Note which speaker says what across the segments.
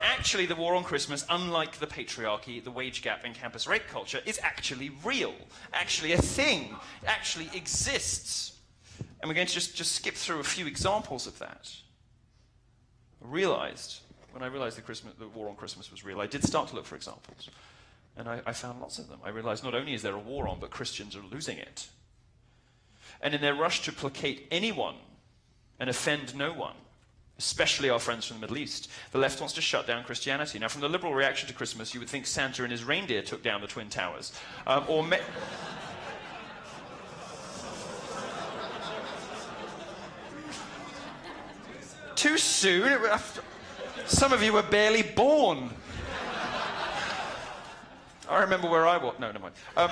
Speaker 1: Actually, the war on Christmas, unlike the patriarchy, the wage gap, and campus rape culture, is actually real, actually a thing, actually exists. And we're going to just skip through a few examples of that. When I realized the war on Christmas was real, I did start to look for examples. And I found lots of them. I realized not only is there a war on, but Christians are losing it. And in their rush to placate anyone and offend no one, especially our friends from the Middle East, the left wants to shut down Christianity. Now, from the liberal reaction to Christmas, you would think Santa and his reindeer took down the Twin Towers. Too soon? Some of you were barely born. I remember where I was. No, never mind. I'm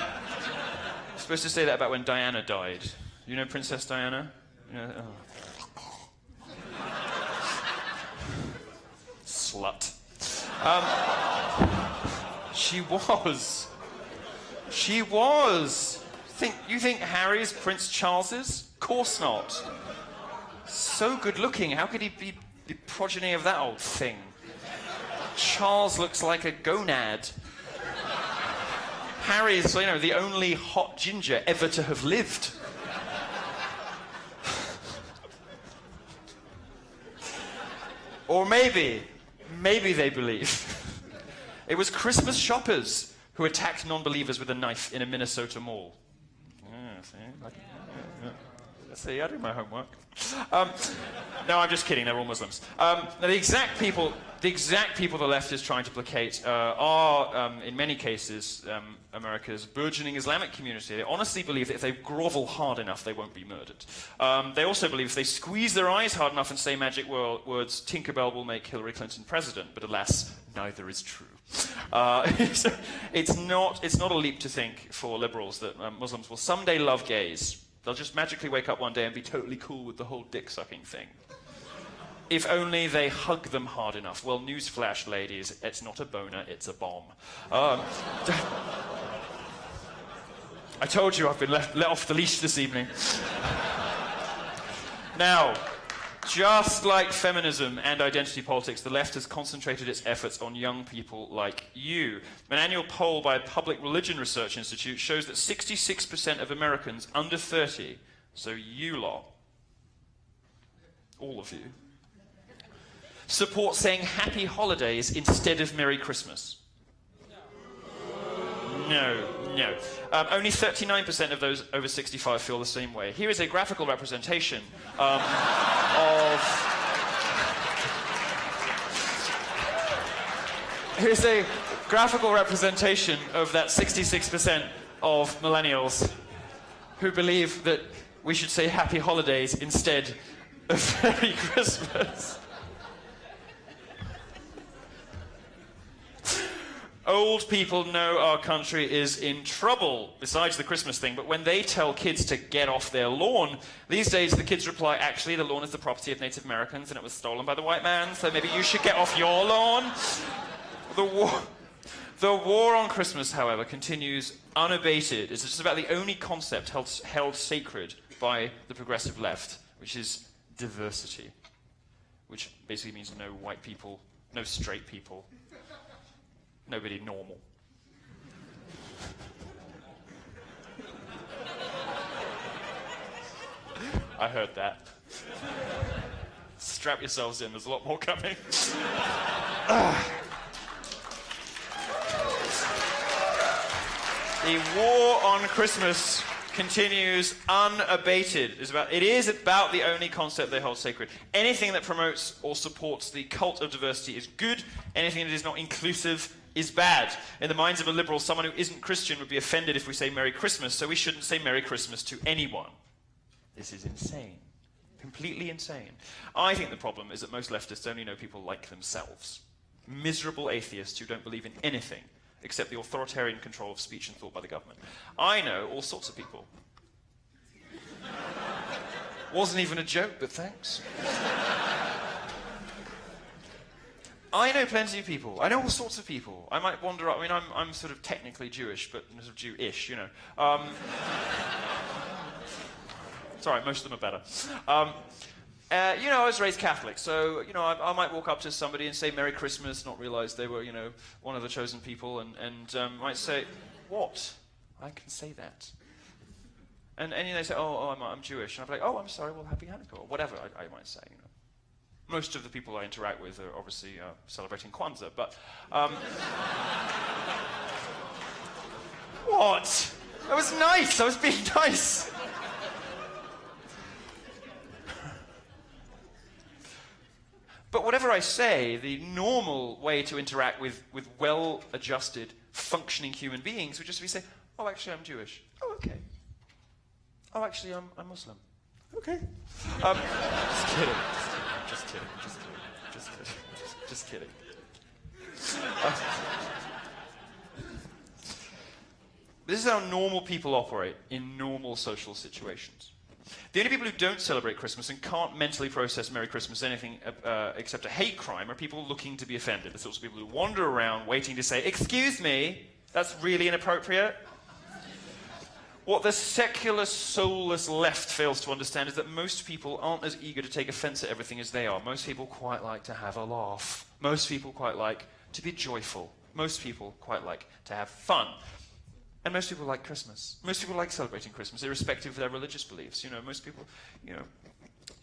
Speaker 1: supposed to say that about when Diana died. You know Princess Diana? Slut. She was. You think Harry's Prince Charles's? Of course not. So good looking. How could he be the progeny of that old thing? Charles looks like a gonad. Harry's, the only hot ginger ever to have lived. Or maybe they believe it was Christmas shoppers who attacked non-believers with a knife in a Minnesota mall. See, I do my homework. No, I'm just kidding. They're all Muslims. Now, the exact people the left is trying to placate are, in many cases, America's burgeoning Islamic community. They honestly believe that if they grovel hard enough, they won't be murdered. They also believe if they squeeze their eyes hard enough and say magic words, Tinkerbell will make Hillary Clinton president. But alas, neither is true. It's not a leap to think for liberals that Muslims will someday love gays. They'll just magically wake up one day and be totally cool with the whole dick-sucking thing. If only they hug them hard enough. Well, newsflash, ladies, it's not a boner, it's a bomb. I told you I've been let off the leash this evening. Now, just like feminism and identity politics, the left has concentrated its efforts on young people like you. An annual poll by a public religion research institute shows that 66% of Americans under 30, so you lot, all of you, support saying happy holidays instead of Merry Christmas. No. Only 39% of those over 65 feel the same way. Here is a graphical representation Here's a graphical representation of that 66% of millennials who believe that we should say happy holidays instead of Merry Christmas. Old people know our country is in trouble, besides the Christmas thing, but when they tell kids to get off their lawn, these days the kids reply, actually, the lawn is the property of Native Americans and it was stolen by the white man, so maybe you should get off your lawn. The war on Christmas, however, continues unabated. It's just about the only concept held sacred by the progressive left, which is diversity, which basically means no white people, no straight people, nobody normal. I heard that. Strap yourselves in, there's a lot more coming. The war on Christmas continues unabated. It is about the only concept they hold sacred. Anything that promotes or supports the cult of diversity is good. Anything that is not inclusive is bad. In the minds of a liberal, someone who isn't Christian would be offended if we say Merry Christmas, so we shouldn't say Merry Christmas to anyone. This is insane. Completely insane. I think the problem is that most leftists only know people like themselves. Miserable atheists who don't believe in anything except the authoritarian control of speech and thought by the government. I know all sorts of people. Wasn't even a joke, but thanks. I know plenty of people. I know all sorts of people. I might wander up. I mean, I'm sort of technically Jewish, but sort of Jewish, you know. It's all right, most of them are better. I was raised Catholic, so, I might walk up to somebody and say Merry Christmas, not realize they were, one of the chosen people, and might say, what? I can say that. And they say, I'm Jewish. And I'm like, oh, I'm sorry, well, Happy Hanukkah, or whatever I might say, Most of the people I interact with are obviously celebrating Kwanzaa, but... What? That was nice, I was being nice. But whatever I say, the normal way to interact with well-adjusted, functioning human beings would just be say, oh, actually, I'm Jewish. Oh, okay. Oh, actually, I'm Muslim. Okay. Just kidding. Just kidding. This is how normal people operate in normal social situations. The only people who don't celebrate Christmas and can't mentally process Merry Christmas as anything except a hate crime are people looking to be offended. The sorts of people who wander around waiting to say, excuse me, that's really inappropriate. What the secular, soulless left fails to understand is that most people aren't as eager to take offense at everything as they are. Most people quite like to have a laugh. Most people quite like to be joyful. Most people quite like to have fun. And most people like Christmas. Most people like celebrating Christmas, irrespective of their religious beliefs. Most people,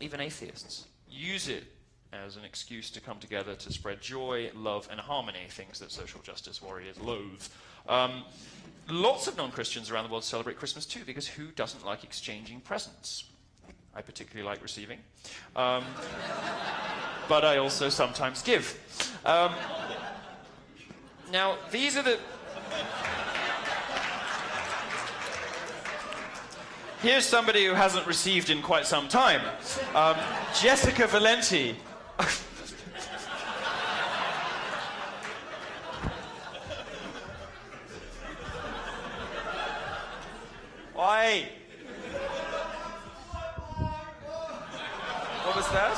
Speaker 1: even atheists, use it as an excuse to come together to spread joy, love, and harmony, things that social justice warriors loathe. Lots of non-Christians around the world celebrate Christmas too, because who doesn't like exchanging presents? I particularly like receiving. But I also sometimes give. Now, these are the... Here's somebody who hasn't received in quite some time. Jessica Valenti. Why? What was that?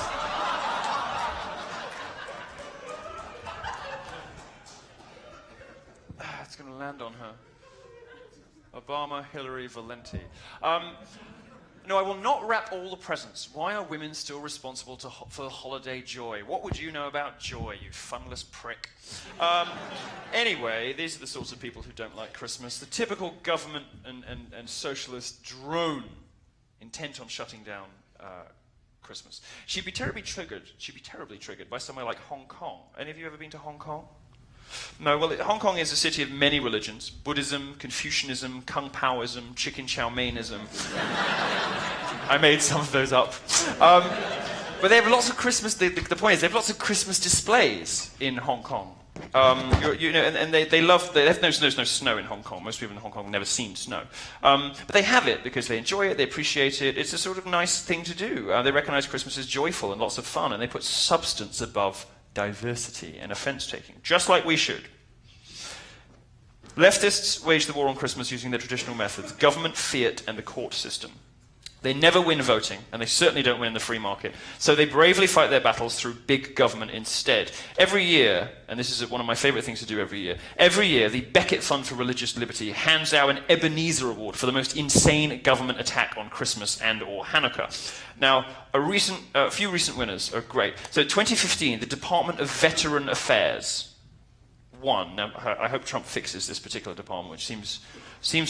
Speaker 1: It's going to land on her. Obama, Hillary, Valenti. No, I will not wrap all the presents. Why are women still responsible for holiday joy? What would you know about joy, you funless prick? Anyway, these are the sorts of people who don't like Christmas. The typical government and socialist drone intent on shutting down Christmas. She'd be terribly triggered by somewhere like Hong Kong. Any of you ever been to Hong Kong? No, well, Hong Kong is a city of many religions. Buddhism, Confucianism, Kung Paoism, Chicken Chow Mainism. I made some of those up. But they have lots of Christmas, the point is, they have lots of Christmas displays in Hong Kong. And they love, there's no snow in Hong Kong. Most people in Hong Kong have never seen snow. But they have it because they enjoy it, they appreciate it. It's a sort of nice thing to do. They recognize Christmas as joyful and lots of fun, and they put substance above diversity and offense-taking, just like we should. Leftists wage the war on Christmas using their traditional methods, government, fiat, and the court system. They never win voting, and they certainly don't win in the free market, so they bravely fight their battles through big government instead. Every year, and this is one of my favorite things to do every year, the Beckett Fund for Religious Liberty hands out an Ebenezer Award for the most insane government attack on Christmas and or Hanukkah. Now, a few recent winners are great. So 2015, the Department of Veteran Affairs won. Now, I hope Trump fixes this particular department, which seems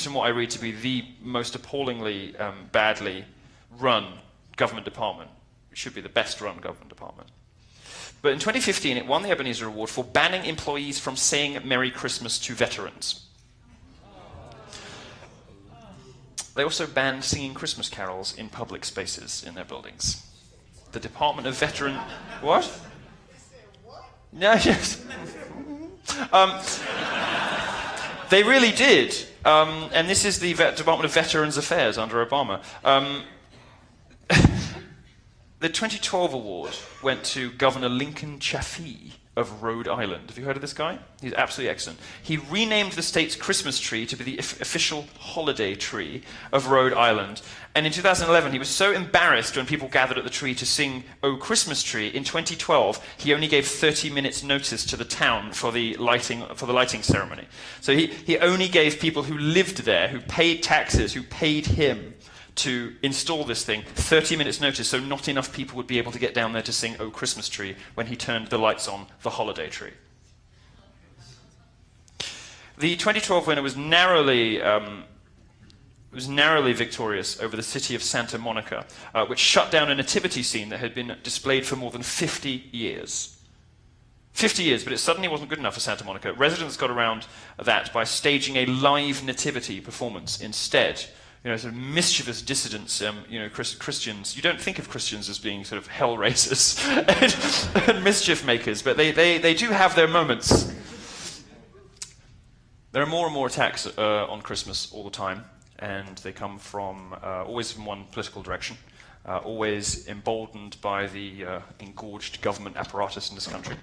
Speaker 1: from what I read to be the most appallingly badly run government department. It should be the best run government department. But in 2015, it won the Ebenezer Award for banning employees from saying Merry Christmas to veterans. They also banned singing Christmas carols in public spaces in their buildings. The Department of Veteran... What? No, yes. They really did. And this is the Department of Veterans Affairs under Obama. The 2012 award went to Governor Lincoln Chafee of Rhode Island. Have you heard of this guy? He's absolutely excellent. He renamed the state's Christmas tree to be the official holiday tree of Rhode Island. And in 2011, he was so embarrassed when people gathered at the tree to sing "Oh Christmas Tree." In 2012, he only gave 30 minutes notice to the town for the lighting ceremony. So he only gave people who lived there, who paid taxes, who paid him, to install this thing, 30 minutes notice, so not enough people would be able to get down there to sing "Oh Christmas Tree" when he turned the lights on the holiday tree. The 2012 winner was narrowly victorious over the city of Santa Monica, which shut down a nativity scene that had been displayed for more than 50 years. 50 years, but it suddenly wasn't good enough for Santa Monica. Residents got around that by staging a live nativity performance instead. Sort of mischievous dissidents, Christians. You don't think of Christians as being sort of hell raisers and mischief makers, but they do have their moments. There are more and more attacks on Christmas all the time, and they come from always from one political direction, always emboldened by the engorged government apparatus in this country.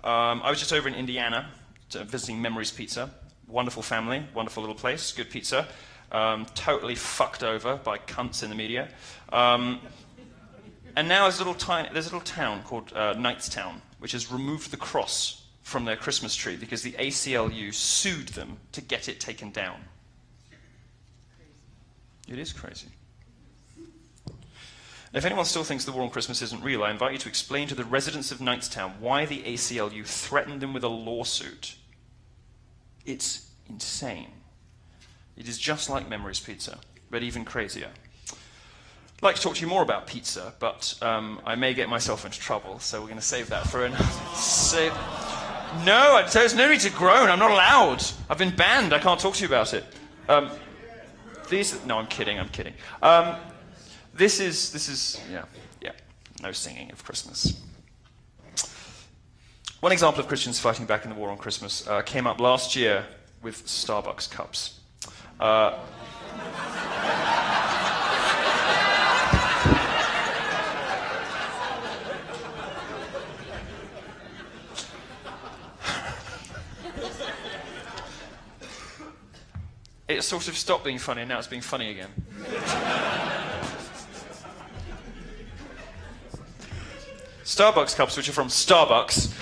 Speaker 1: I was just over in Indiana visiting Memories Pizza. Wonderful family, wonderful little place, good pizza. Totally fucked over by cunts in the media. And now there's a little town called Knightstown, which has removed the cross from their Christmas tree because the ACLU sued them to get it taken down. It is crazy. If anyone still thinks the war on Christmas isn't real, I invite you to explain to the residents of Knightstown why the ACLU threatened them with a lawsuit. It's insane. It is just like Memories Pizza, but even crazier. I'd like to talk to you more about pizza, but I may get myself into trouble, so we're going to save that for another. No, there's no need to groan. I'm not allowed. I've been banned. I can't talk to you about it. No, I'm kidding. This is no singing of Christmas. One example of Christians fighting back in the war on Christmas came up last year with Starbucks cups. It sort of stopped being funny, and now it's being funny again. Starbucks cups, which are from Starbucks,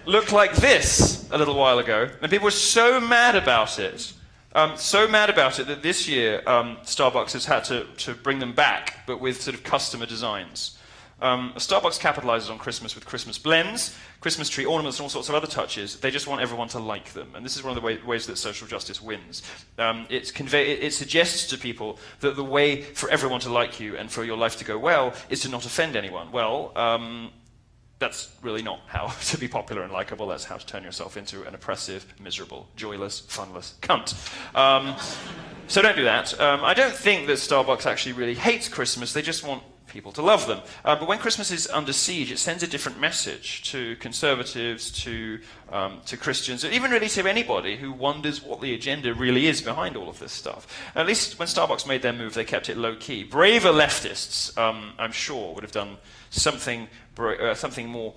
Speaker 1: looked like this a little while ago, and people were so mad about it, that this year Starbucks has had to bring them back, but with sort of customer designs. Starbucks capitalizes on Christmas with Christmas blends, Christmas tree ornaments, and all sorts of other touches. They just want everyone to like them, and this is one of the ways that social justice wins. It suggests to people that the way for everyone to like you and for your life to go well is to not offend anyone. Well, that's really not how to be popular and likable. That's how to turn yourself into an oppressive, miserable, joyless, funless cunt. So don't do that. I don't think that Starbucks actually really hates Christmas. They just want people to love them. But when Christmas is under siege, it sends a different message to conservatives, to Christians, and even really to anybody who wonders what the agenda really is behind all of this stuff. At least when Starbucks made their move, they kept it low-key. Braver leftists, I'm sure, would have done something more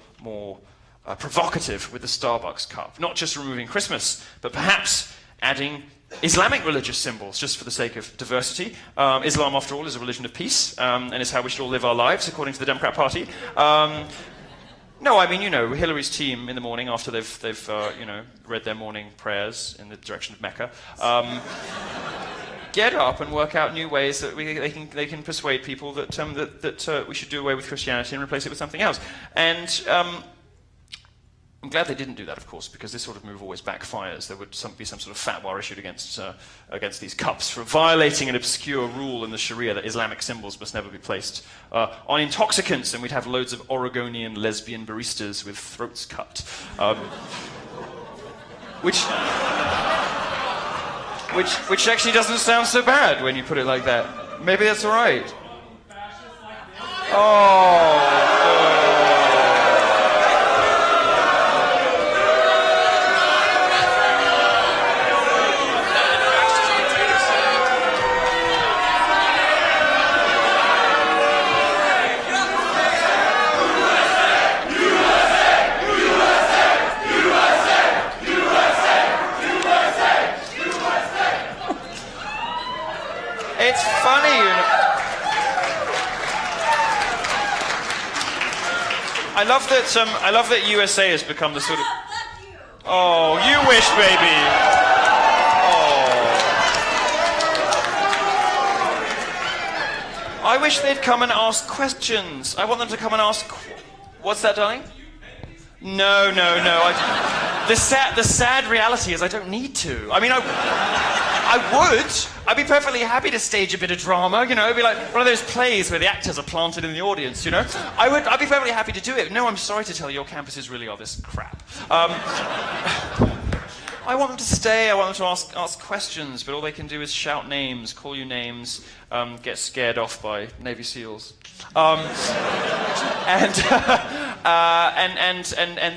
Speaker 1: provocative with the Starbucks cup. Not just removing Christmas, but perhaps adding Islamic religious symbols, just for the sake of diversity. Islam, after all, is a religion of peace, and is how we should all live our lives, according to the Democrat Party. No, I mean, Hillary's team in the morning, after they've read their morning prayers in the direction of Mecca, get up and work out new ways that they can persuade people that we should do away with Christianity and replace it with something else. And I'm glad they didn't do that, of course, because this sort of move always backfires. There would be some sort of fatwa issued against these cups for violating an obscure rule in the Sharia that Islamic symbols must never be placed on intoxicants, and we'd have loads of Oregonian lesbian baristas with throats cut. Which actually doesn't sound so bad when you put it like that. Maybe that's all right. Oh. It's funny, I love that USA has become the sort of. Oh, you wish, baby. Oh. I wish they'd come and ask questions. I want them to come and ask... What's that, darling? No. The sad reality is I don't need to. I mean, I would. I'd be perfectly happy to stage a bit of drama, you know. It'd be like one of those plays where the actors are planted in the audience, you know. I'd be perfectly happy to do it. No, I'm sorry to tell you, your campuses really are this crap. I want them to stay, I want them to ask questions, but all they can do is shout names, call you names, get scared off by Navy SEALs. And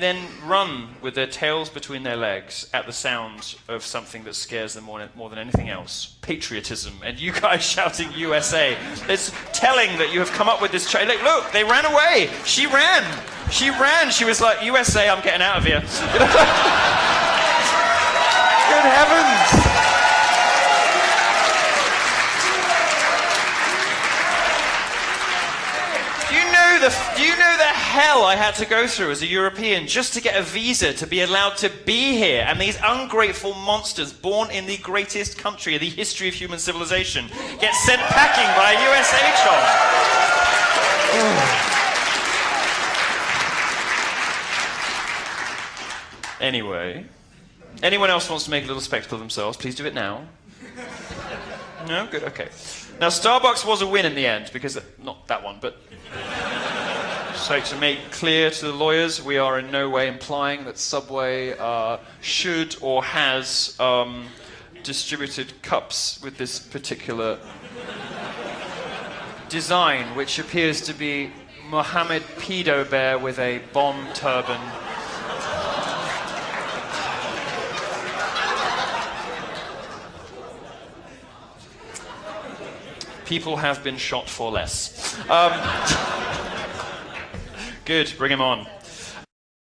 Speaker 1: then run with their tails between their legs at the sound of something that scares them more than anything else. Patriotism. And you guys shouting USA. It's telling that you have come up with this... Look, they ran away. She ran. She was like, USA, I'm getting out of here. Good heavens! Do you know the hell I had to go through as a European just to get a visa to be allowed to be here? And these ungrateful monsters born in the greatest country in the history of human civilization get sent packing by a USA job. Anyway, anyone else wants to make a little spectacle of themselves, please do it now. No? Good, okay. Now, Starbucks was a win in the end, because... Not that one, but... So to make clear to the lawyers, we are in no way implying that Subway should or has distributed cups with this particular design, which appears to be Mohammed Pedo Bear with a bomb turban. People have been shot for less. Good, bring him on.